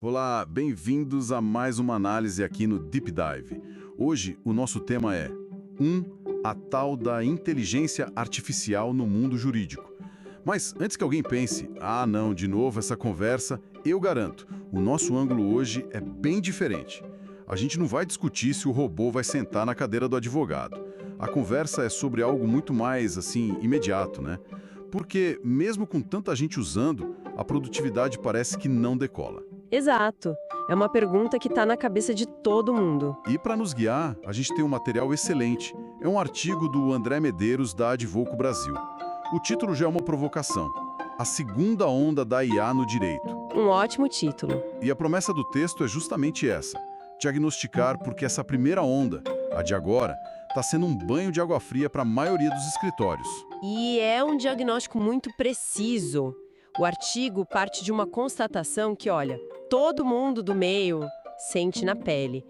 Olá, bem-vindos a mais uma análise aqui no Deep Dive. Hoje o nosso tema é a tal da inteligência artificial no mundo jurídico. Mas antes que alguém pense, não, de novo essa conversa, eu garanto, o nosso ângulo hoje é bem diferente. A gente não vai discutir se o robô vai sentar na cadeira do advogado. A conversa é sobre algo muito mais, imediato, né? Porque, mesmo com tanta gente usando, a produtividade parece que não decola. Exato. É uma pergunta que está na cabeça de todo mundo. E para nos guiar, a gente tem um material excelente. É um artigo do André Medeiros, da Advoco Brasil. O título já é uma provocação. A segunda onda da IA no direito. Um ótimo título. E a promessa do texto é justamente essa. Diagnosticar porque essa primeira onda, a de agora, está sendo um banho de água fria para a maioria dos escritórios. E é um diagnóstico muito preciso. O artigo parte de uma constatação que, olha, todo mundo do meio sente na pele.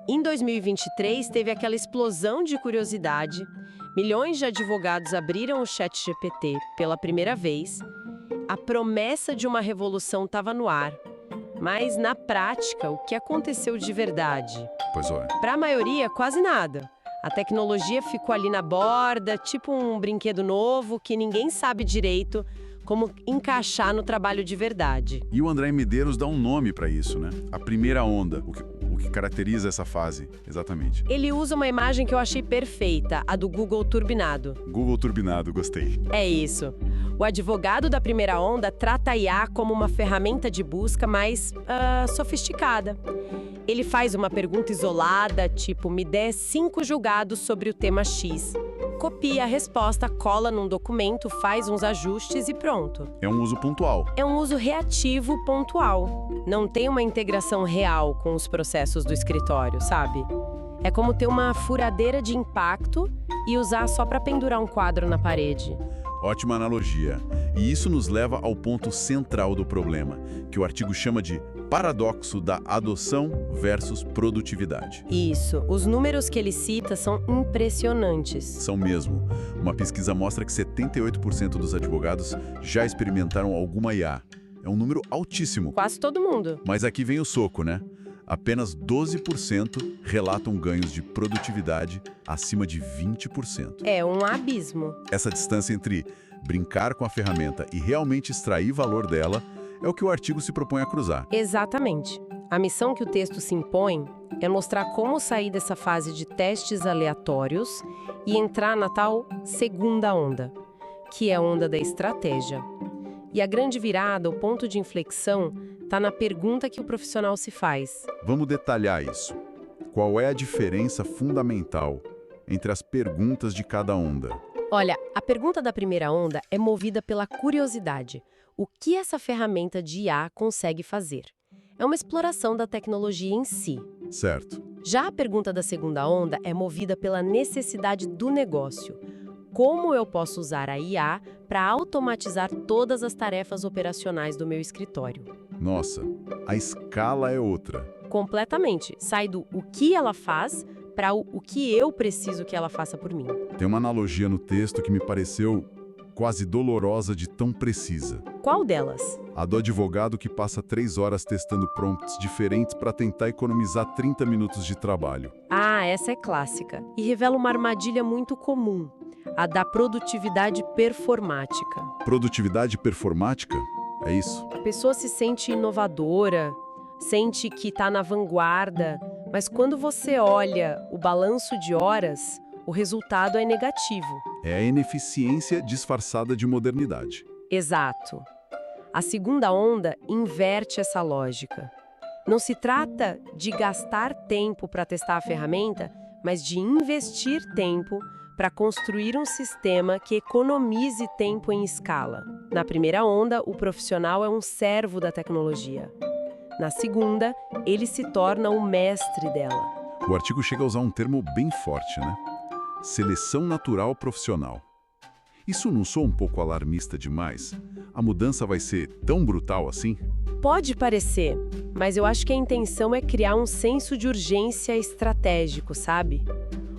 Em 2023, teve aquela explosão de curiosidade. Milhões de advogados abriram o ChatGPT pela primeira vez. A promessa de uma revolução estava no ar. Mas, na prática, o que aconteceu de verdade? Pois é. Para a maioria, quase nada. A tecnologia ficou ali na borda, tipo um brinquedo novo que ninguém sabe direito como encaixar no trabalho de verdade. E o André Medeiros dá um nome para isso, né? A primeira onda, o que caracteriza essa fase, exatamente. Ele usa uma imagem que eu achei perfeita, a do Google turbinado. Google turbinado, gostei. É isso. O advogado da primeira onda trata a IA como uma ferramenta de busca mais sofisticada. Ele faz uma pergunta isolada, tipo, me dê 5 julgados sobre o tema X. Copia a resposta, cola num documento, faz uns ajustes e pronto. É um uso pontual. É um uso reativo pontual. Não tem uma integração real com os processos do escritório, sabe? É como ter uma furadeira de impacto e usar só para pendurar um quadro na parede. Ótima analogia. E isso nos leva ao ponto central do problema, que o artigo chama de paradoxo da adoção versus produtividade. Isso. Os números que ele cita são impressionantes. São mesmo. Uma pesquisa mostra que 78% dos advogados já experimentaram alguma IA. É um número altíssimo. Quase todo mundo. Mas aqui vem o soco, né? Apenas 12% relatam ganhos de produtividade acima de 20%. É um abismo. Essa distância entre brincar com a ferramenta e realmente extrair valor dela é o que o artigo se propõe a cruzar. Exatamente. A missão que o texto se impõe é mostrar como sair dessa fase de testes aleatórios e entrar na tal segunda onda, que é a onda da estratégia. E a grande virada, o ponto de inflexão, está na pergunta que o profissional se faz. Vamos detalhar isso. Qual é a diferença fundamental entre as perguntas de cada onda? Olha, a pergunta da primeira onda é movida pela curiosidade. O que essa ferramenta de IA consegue fazer? É uma exploração da tecnologia em si. Certo. Já a pergunta da segunda onda é movida pela necessidade do negócio. Como eu posso usar a IA para automatizar todas as tarefas operacionais do meu escritório? Nossa, a escala é outra. Completamente. Sai do o que ela faz para o que eu preciso que ela faça por mim. Tem uma analogia no texto que me pareceu quase dolorosa de tão precisa. Qual delas? A do advogado que passa 3 horas testando prompts diferentes para tentar economizar 30 minutos de trabalho. Essa é clássica e revela uma armadilha muito comum, a da produtividade performática. Produtividade performática? É isso? A pessoa se sente inovadora, sente que está na vanguarda, mas quando você olha o balanço de horas, o resultado é negativo. É a ineficiência disfarçada de modernidade. Exato. A segunda onda inverte essa lógica. Não se trata de gastar tempo para testar a ferramenta, mas de investir tempo para construir um sistema que economize tempo em escala. Na primeira onda, o profissional é um servo da tecnologia. Na segunda, ele se torna o mestre dela. O artigo chega a usar um termo bem forte, né? Seleção natural profissional. Isso não soa um pouco alarmista demais? A mudança vai ser tão brutal assim? Pode parecer, mas eu acho que a intenção é criar um senso de urgência estratégico, sabe?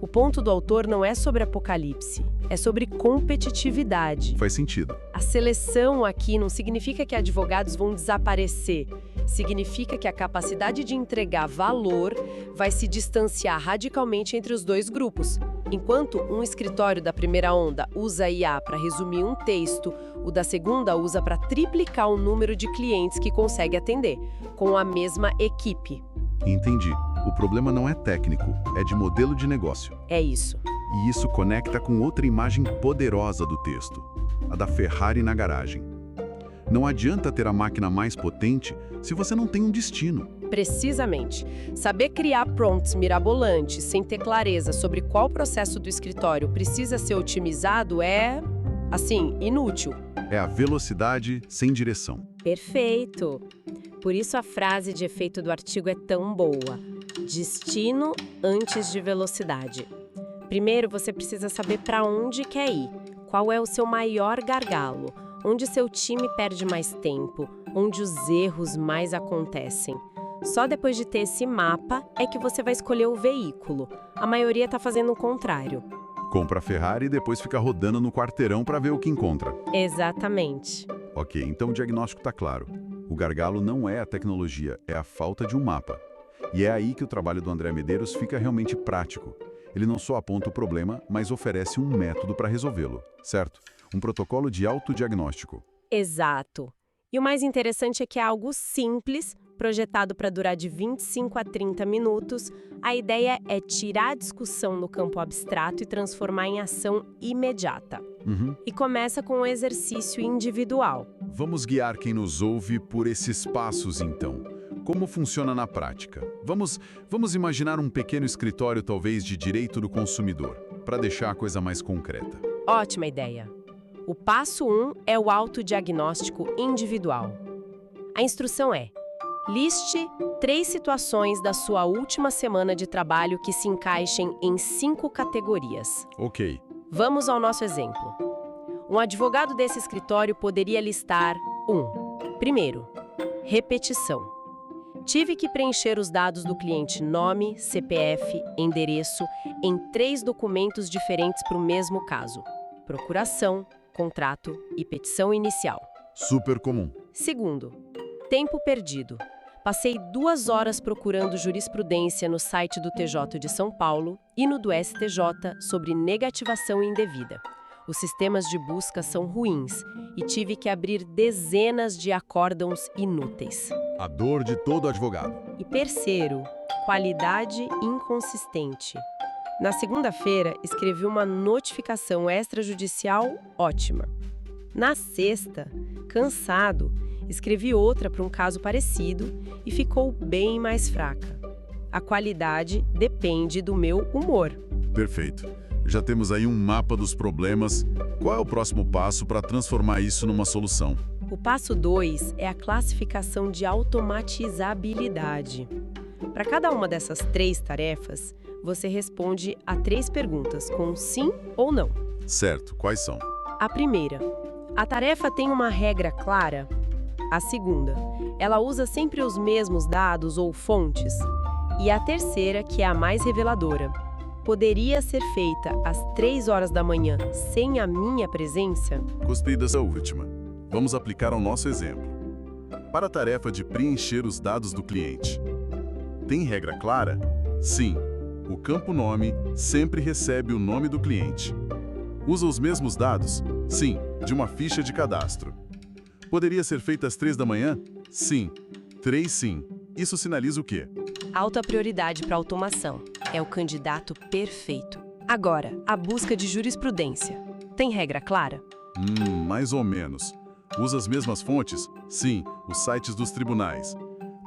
O ponto do autor não é sobre apocalipse, é sobre competitividade. Faz sentido. A seleção aqui não significa que advogados vão desaparecer. Significa que a capacidade de entregar valor vai se distanciar radicalmente entre os dois grupos. Enquanto um escritório da primeira onda usa IA para resumir um texto, o da segunda usa para triplicar o número de clientes que consegue atender, com a mesma equipe. Entendi. O problema não é técnico, é de modelo de negócio. É isso. E isso conecta com outra imagem poderosa do texto, a da Ferrari na garagem. Não adianta ter a máquina mais potente se você não tem um destino. Precisamente. Saber criar prompts mirabolantes sem ter clareza sobre qual processo do escritório precisa ser otimizado é, assim, inútil. É a velocidade sem direção. Perfeito. Por isso a frase de efeito do artigo é tão boa. Destino antes de velocidade. Primeiro, você precisa saber para onde quer ir. Qual é o seu maior gargalo? Onde seu time perde mais tempo? Onde os erros mais acontecem? Só depois de ter esse mapa é que você vai escolher o veículo. A maioria está fazendo o contrário. Compra a Ferrari e depois fica rodando no quarteirão para ver o que encontra. Exatamente. Ok, então o diagnóstico está claro. O gargalo não é a tecnologia, é a falta de um mapa. E é aí que o trabalho do André Medeiros fica realmente prático. Ele não só aponta o problema, mas oferece um método para resolvê-lo, certo? Um protocolo de autodiagnóstico. Exato. E o mais interessante é que é algo simples, projetado para durar de 25 a 30 minutos. A ideia é tirar a discussão no campo abstrato e transformar em ação imediata. E começa com um exercício individual. Vamos guiar quem nos ouve por esses passos, então. Como funciona na prática? Vamos imaginar um pequeno escritório, talvez, de direito do consumidor, para deixar a coisa mais concreta. Ótima ideia. O passo 1 é o autodiagnóstico individual. A instrução é: liste 3 situações da sua última semana de trabalho que se encaixem em 5 categorias. Ok. Vamos ao nosso exemplo. Um advogado desse escritório poderia listar 1. Primeiro, repetição. Tive que preencher os dados do cliente nome, CPF, endereço em 3 documentos diferentes para o mesmo caso: procuração, contrato e petição inicial. Super comum. Segundo, tempo perdido. Passei 2 horas procurando jurisprudência no site do TJ de São Paulo e no do STJ sobre negativação indevida. Os sistemas de busca são ruins e tive que abrir dezenas de acórdãos inúteis. A dor de todo advogado. E terceiro, qualidade inconsistente. Na segunda-feira, escrevi uma notificação extrajudicial ótima. Na sexta, cansado, escrevi outra para um caso parecido e ficou bem mais fraca. A qualidade depende do meu humor. Perfeito. Já temos aí um mapa dos problemas. Qual é o próximo passo para transformar isso numa solução? O passo 2 é a classificação de automatizabilidade. Para cada uma dessas 3 tarefas, você responde a 3 perguntas com sim ou não. Certo. Quais são? A primeira, a tarefa tem uma regra clara? A segunda, ela usa sempre os mesmos dados ou fontes? E a terceira, que é a mais reveladora, poderia ser feita às 3 horas da manhã sem a minha presença? Gostei dessa última. Vamos aplicar ao nosso exemplo. Para a tarefa de preencher os dados do cliente. Tem regra clara? Sim. O campo nome sempre recebe o nome do cliente. Usa os mesmos dados? Sim, de uma ficha de cadastro. Poderia ser feita às 3 da manhã? Sim. 3 sim. Isso sinaliza o quê? Alta prioridade para automação. É o candidato perfeito. Agora, a busca de jurisprudência. Tem regra clara? Mais ou menos. Usa as mesmas fontes? Sim, os sites dos tribunais.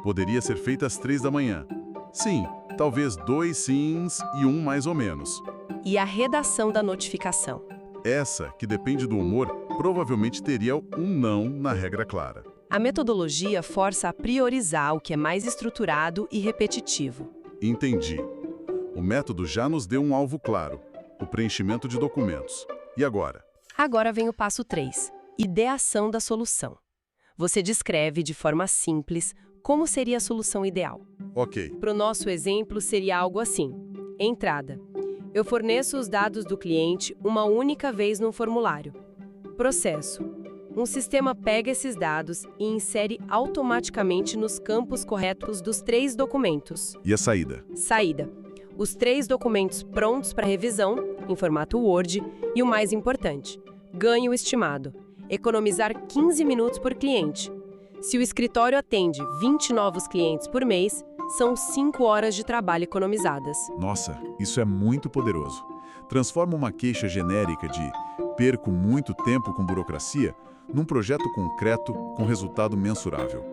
Poderia ser feita às 3 da manhã? Sim, talvez 2 sims e 1 mais ou menos. E a redação da notificação? Essa, que depende do humor, provavelmente teria um não na regra clara. A metodologia força a priorizar o que é mais estruturado e repetitivo. Entendi. O método já nos deu um alvo claro, o preenchimento de documentos. E agora? Agora vem o passo 3, ideação da solução. Você descreve de forma simples como seria a solução ideal. Ok. Para o nosso exemplo, seria algo assim. Entrada. Eu forneço os dados do cliente uma única vez no formulário. Processo. Um sistema pega esses dados e insere automaticamente nos campos corretos dos 3 documentos. E a saída? Saída. Os 3 documentos prontos para revisão, em formato Word, e o mais importante, ganho estimado, economizar 15 minutos por cliente. Se o escritório atende 20 novos clientes por mês, são 5 horas de trabalho economizadas. Nossa, isso é muito poderoso. Transforma uma queixa genérica de "perco muito tempo com burocracia" num projeto concreto com resultado mensurável.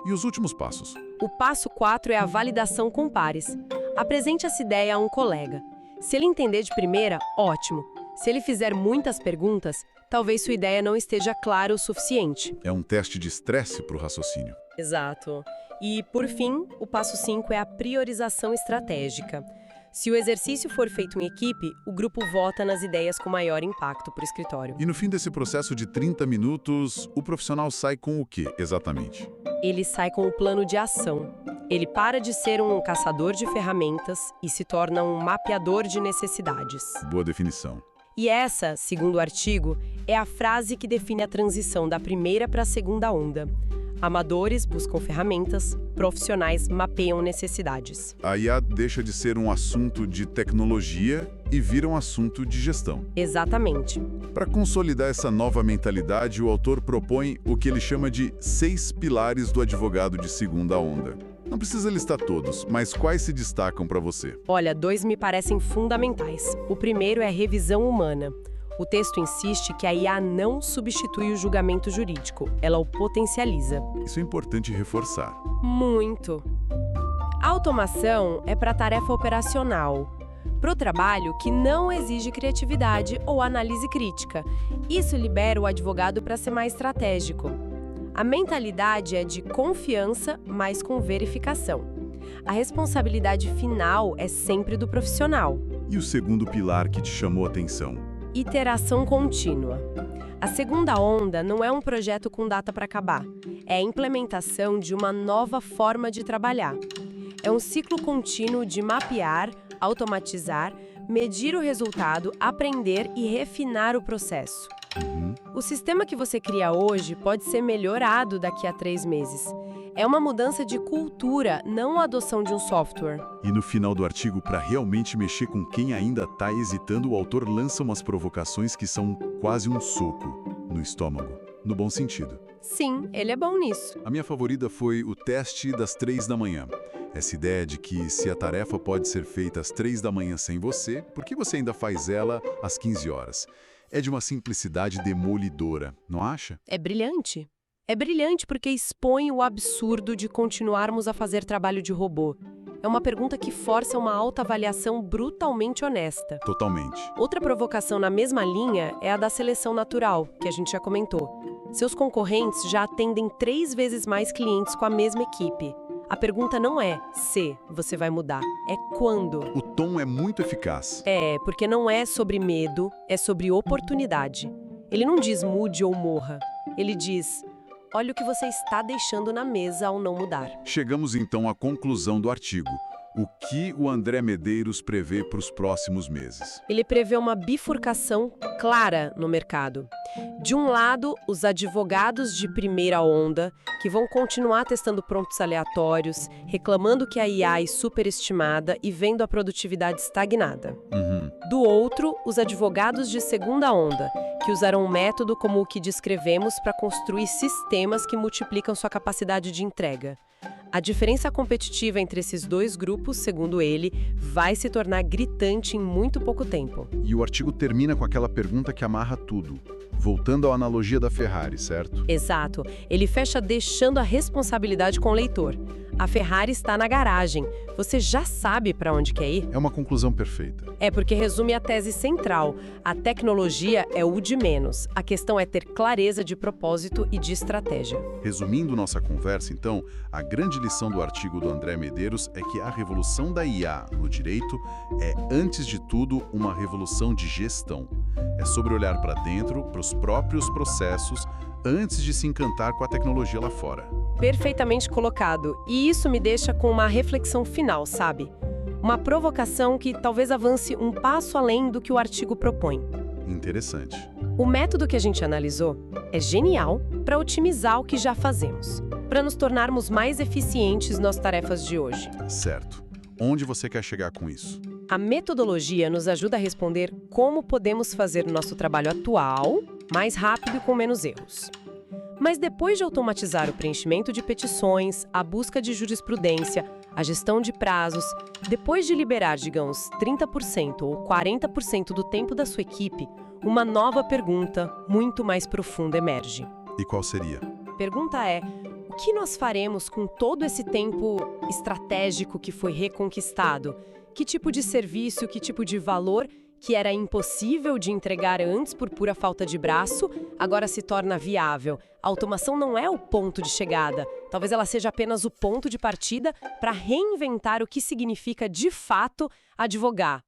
E os últimos passos? O passo 4 é a validação com pares. Apresente essa ideia a um colega. Se ele entender de primeira, ótimo. Se ele fizer muitas perguntas, talvez sua ideia não esteja clara o suficiente. É um teste de estresse para o raciocínio. Exato. E, por fim, o passo 5 é a priorização estratégica. Se o exercício for feito em equipe, o grupo vota nas ideias com maior impacto para o escritório. E no fim desse processo de 30 minutos, o profissional sai com o quê, exatamente? Ele sai com o plano de ação. Ele para de ser um caçador de ferramentas e se torna um mapeador de necessidades. Boa definição. E essa, segundo o artigo, é a frase que define a transição da primeira para a segunda onda. Amadores buscam ferramentas, profissionais mapeiam necessidades. A IA deixa de ser um assunto de tecnologia e vira um assunto de gestão. Exatamente. Para consolidar essa nova mentalidade, o autor propõe o que ele chama de 6 pilares do advogado de segunda onda. Não precisa listar todos, mas quais se destacam para você? Olha, 2 me parecem fundamentais. O primeiro é a revisão humana. O texto insiste que a IA não substitui o julgamento jurídico, ela o potencializa. Isso é importante reforçar. Muito. A automação é para tarefa operacional, para o trabalho que não exige criatividade ou análise crítica. Isso libera o advogado para ser mais estratégico. A mentalidade é de confiança, mas com verificação. A responsabilidade final é sempre do profissional. E o segundo pilar que te chamou a atenção? Iteração contínua. A segunda onda não é um projeto com data para acabar. É a implementação de uma nova forma de trabalhar. É um ciclo contínuo de mapear, automatizar, medir o resultado, aprender e refinar o processo. O sistema que você cria hoje pode ser melhorado daqui a 3 meses. É uma mudança de cultura, não a adoção de um software. E no final do artigo, para realmente mexer com quem ainda está hesitando, o autor lança umas provocações que são quase um soco no estômago, no bom sentido. Sim, ele é bom nisso. A minha favorita foi o teste das 3 da manhã. Essa ideia de que se a tarefa pode ser feita às 3 da manhã sem você, por que você ainda faz ela às 15 horas? É de uma simplicidade demolidora, não acha? É brilhante. É brilhante porque expõe o absurdo de continuarmos a fazer trabalho de robô. É uma pergunta que força uma autoavaliação brutalmente honesta. Totalmente. Outra provocação na mesma linha é a da seleção natural, que a gente já comentou. Seus concorrentes já atendem 3 vezes mais clientes com a mesma equipe. A pergunta não é se você vai mudar, é quando. O tom é muito eficaz. Porque não é sobre medo, é sobre oportunidade. Ele não diz mude ou morra. Ele diz, olha o que você está deixando na mesa ao não mudar. Chegamos então à conclusão do artigo. O que o André Medeiros prevê para os próximos meses? Ele prevê uma bifurcação clara no mercado. De um lado, os advogados de primeira onda, que vão continuar testando prompts aleatórios, reclamando que a IA é superestimada e vendo a produtividade estagnada. Do outro, os advogados de segunda onda, que usarão um método como o que descrevemos para construir sistemas que multiplicam sua capacidade de entrega. A diferença competitiva entre esses 2 grupos, segundo ele, vai se tornar gritante em muito pouco tempo. E o artigo termina com aquela pergunta que amarra tudo. Voltando à analogia da Ferrari, certo? Exato. Ele fecha deixando a responsabilidade com o leitor. A Ferrari está na garagem. Você já sabe para onde quer ir? É uma conclusão perfeita. É porque resume a tese central. A tecnologia é o de menos. A questão é ter clareza de propósito e de estratégia. Resumindo nossa conversa, então, a grande lição do artigo do André Medeiros é que a revolução da IA no direito é, antes de tudo, uma revolução de gestão. É sobre olhar para dentro, para os próprios processos, antes de se encantar com a tecnologia lá fora. Perfeitamente colocado. E isso me deixa com uma reflexão final, sabe? Uma provocação que talvez avance um passo além do que o artigo propõe. Interessante. O método que a gente analisou é genial para otimizar o que já fazemos, para nos tornarmos mais eficientes nas tarefas de hoje. Certo. Onde você quer chegar com isso? A metodologia nos ajuda a responder como podemos fazer o nosso trabalho atual mais rápido e com menos erros. Mas depois de automatizar o preenchimento de petições, a busca de jurisprudência, a gestão de prazos, depois de liberar, digamos, 30% ou 40% do tempo da sua equipe, uma nova pergunta, muito mais profunda, emerge. E qual seria? A pergunta é: o que nós faremos com todo esse tempo estratégico que foi reconquistado? Que tipo de serviço, que tipo de valor que era impossível de entregar antes por pura falta de braço, agora se torna viável? A automação não é o ponto de chegada. Talvez ela seja apenas o ponto de partida para reinventar o que significa, de fato, advogar.